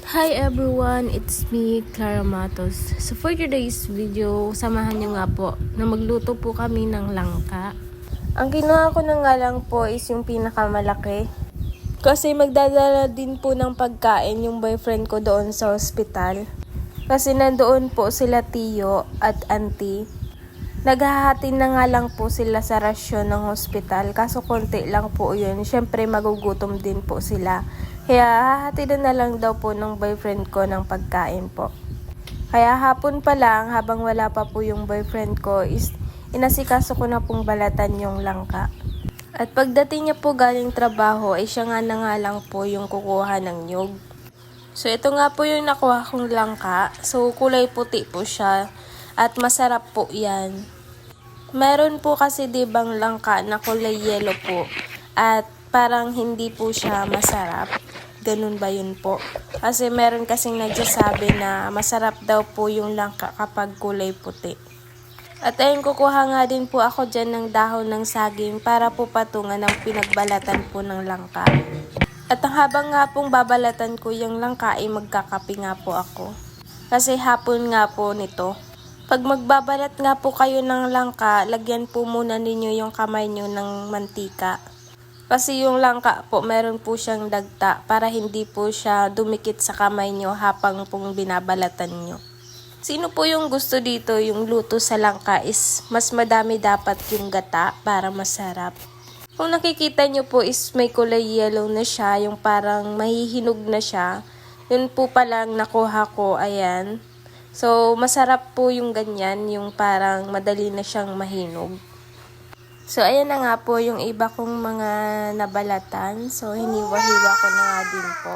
Hi everyone, it's me, Clara Matos. So for today's video, samahan nyo nga po na magluto po kami ng langka. Ang kinuha ko na nga lang po is yung pinakamalaki. Kasi magdadala din po ng pagkain yung boyfriend ko doon sa ospital. Kasi nandoon po sila Tiyo at Auntie. Naghahati na nga lang po sila sa rasyon ng hospital. Kaso konti lang po yun. Siyempre magugutom din po sila. Kaya hahatidan na lang daw po ng boyfriend ko ng pagkain po. Kaya hapon pa lang, habang wala pa po yung boyfriend ko, is inasikaso ko na pong balatan yung langka. At pagdating niya po galing trabaho, ay siya nga na nga lang po yung kukuha ng nyug. So ito nga po yung nakuha kong langka. So kulay puti po siya at masarap po yan. Meron po kasi dibang langka na kulay yellow po at parang hindi po siya masarap. Ganun ba yun po? Kasi meron kasing nagsasabi na masarap daw po yung langka kapag kulay puti. At ayun, kukuha nga din po ako dyan ng dahon ng saging para po patungan ng pinagbalatan po ng langka. At ang habang nga pong babalatan ko yung langka ay magkakape nga po ako. Kasi hapon nga po nito. Pag magbabalat nga po kayo ng langka, lagyan po muna ninyo yung kamay nyo ng mantika. Kasi yung langka po, meron po siyang dagta para hindi po siya dumikit sa kamay nyo habang pong binabalatan nyo. Sino po yung gusto dito yung luto sa langka is mas madami dapat yung gata para masarap. Kung nakikita nyo po is may kulay yellow na siya, yung parang mahihinog na siya. Yun po palang nakuha ko, ayan. So masarap po yung ganyan, yung parang madali na siyang mahinog. So, ayan na nga po yung iba kong mga nabalatan. So, hiniwa-hiwa ko na nga din po.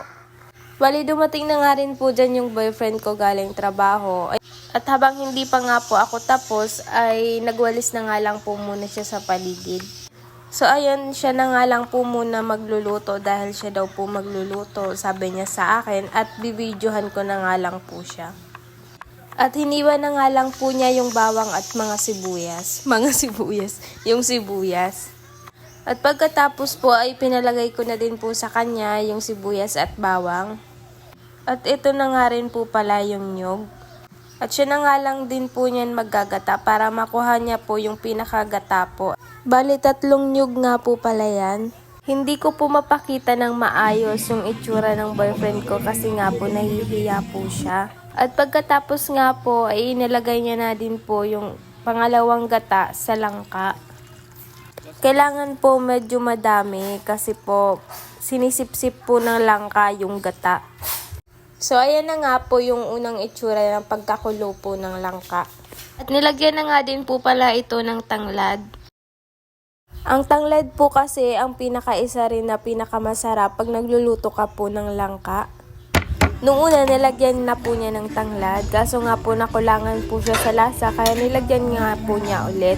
Bali, dumating na nga rin po dyan yung boyfriend ko galing trabaho. At habang hindi pa nga po ako tapos, ay nagwalis na nga lang po muna siya sa paligid. So, ayun, siya na nga lang po muna magluluto dahil siya daw po magluluto, sabi niya sa akin. At bibidyohan ko na nga lang po siya. At hiniwa na nga lang po niya yung bawang at mga sibuyas. Yung sibuyas. At pagkatapos po ay pinalagay ko na din po sa kanya yung sibuyas at bawang. At ito na nga rin po pala yung nyug. At siya na nga lang din po niyan maggagata para makuha niya po yung pinakagata po. Bali 3 nyug nga po pala yan. Hindi ko po mapakita ng maayos yung itsura ng boyfriend ko kasi nga po nahihiya po siya. At pagkatapos nga po ay inilagay niya na din po yung pangalawang gata sa langka. Kailangan po medyo madami kasi po sinisip-sip po ng langka yung gata. So ayan na nga po yung unang itsura ng pagkakulo po ng langka. At nilagyan na nga din po pala ito ng tanglad. Ang tanglad po kasi ang pinakaisa rin na pinakamasarap pag nagluluto ka po ng langka. Nung una, nilagyan na po niya ng tanglad. Kaso nga po nakulangan po siya sa lasa, kaya nilagyan nga po niya ulit.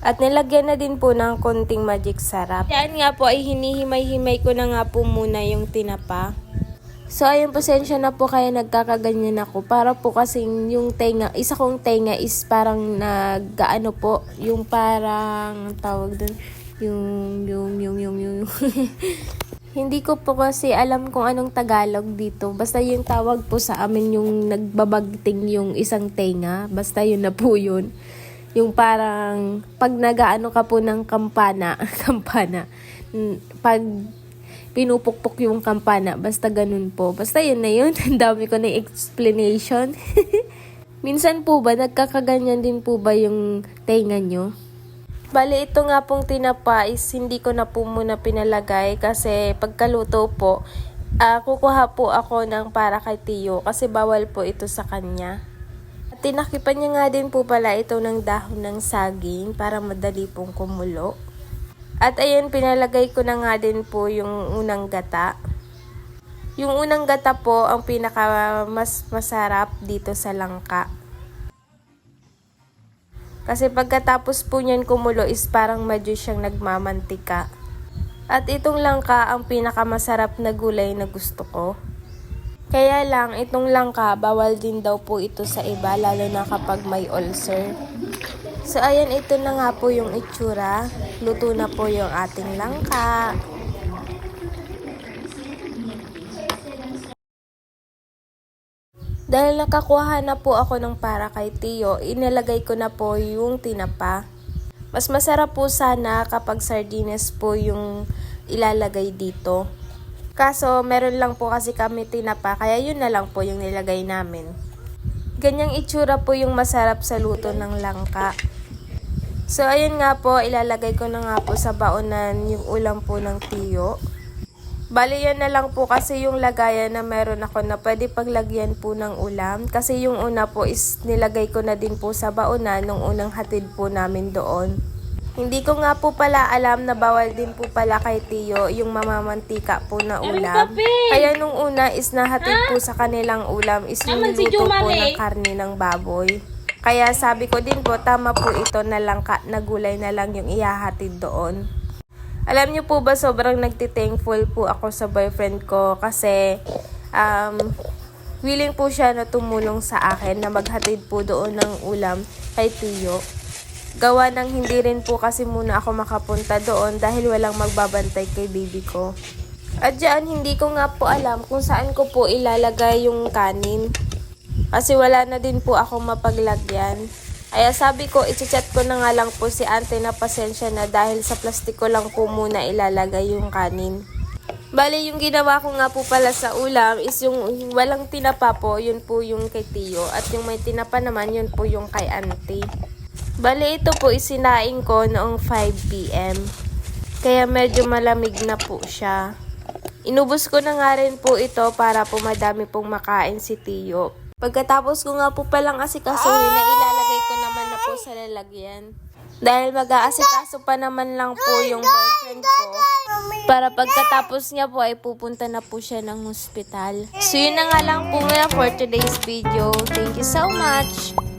At nilagyan na din po ng konting magic sarap. Yan nga po ay hinihimay-himay ko na nga po muna yung tinapa. So ayun, pasensya na po kaya nagkakaganyan ako. Para po kasing yung tenga, isa kong tenga is parang nag-ano po, yung parang tawag dun, yung Hindi ko po kasi alam kung anong Tagalog dito. Basta yung tawag po sa amin yung nagbabagting yung isang tenga. Basta yun na po yun. Yung parang pag nagaano ka po ng kampana. Pag pinupukpok yung kampana. Basta ganun po. Basta yun na yun. Ang dami ko na explanation. Minsan po ba nagkakaganyan din po ba yung tenga nyo? Bali, ito nga pong tinapa is hindi ko na po muna pinalagay kasi pagkaluto po, kukuha po ako ng para kay Tiyo kasi bawal po ito sa kanya. At tinakipan niya nga din po pala ito ng dahon ng saging para madali pong kumulo. At ayun, pinalagay ko na nga din po yung unang gata. Yung unang gata po ang pinaka mas masarap dito sa langka. Kasi pagkatapos po niyan kumulo is parang medyo siyang nagmamantika. At itong langka ang pinakamasarap na gulay na gusto ko. Kaya lang, itong langka, bawal din daw po ito sa iba, lalo na kapag may ulcer. So ayan, ito na nga po yung itsura. Luto na po yung ating langka. Dahil nakakuha na po ako ng para kay Tio, inilagay ko na po yung tinapa. Mas masarap po sana kapag sardines po yung ilalagay dito. Kaso meron lang po kasi kami tinapa, kaya yun na lang po yung nilagay namin. Ganyang itsura po yung masarap sa luto ng langka. So ayun nga po, ilalagay ko na nga po sa baonan yung ulam po ng Tio. Bali yan na lang po kasi yung lagayan na meron ako na pwede paglagyan po ng ulam. Kasi yung una po is nilagay ko na din po sa baonan nung unang hatid po namin doon. Hindi ko nga po pala alam na bawal din po pala kay Tio yung mamamantika po na ulam. Kaya nung una is nahatid po sa kanilang ulam is yung niluto po ng karne ng baboy. Kaya sabi ko din po tama po ito na langka na gulay na lang yung ihahatid doon. Alam niyo po ba sobrang nagtithankful po ako sa boyfriend ko kasi willing po siya na tumulong sa akin na maghatid po doon ng ulam kay Tio. Gawa ng hindi rin po kasi muna ako makapunta doon dahil walang magbabantay kay baby ko. At dyan, hindi ko nga po alam kung saan ko po ilalagay yung kanin. Kasi wala na din po ako mapaglagyan. Kaya sabi ko, i-chat ko na nga lang po si ate na pasensya na dahil sa plastiko lang po muna ilalagay yung kanin. Bali, yung ginawa ko nga po pala sa ulam is yung walang tinapa po, yun po yung kay Tio. At yung may tinapa naman, yun po yung kay ante. Bali, ito po isinaing ko noong 5 PM. Kaya medyo malamig na po siya. Inubos ko na nga rin po ito para po madami pong makain si Tio. Pagkatapos ko nga po palang asikasuhin na ilalagay ko naman na po sa lalagyan. Dahil mag-aasikaso pa naman lang po yung boyfriend ko. Para pagkatapos niya po ay pupunta na po siya ng hospital. So yun na nga lang po muna for today's video. Thank you so much!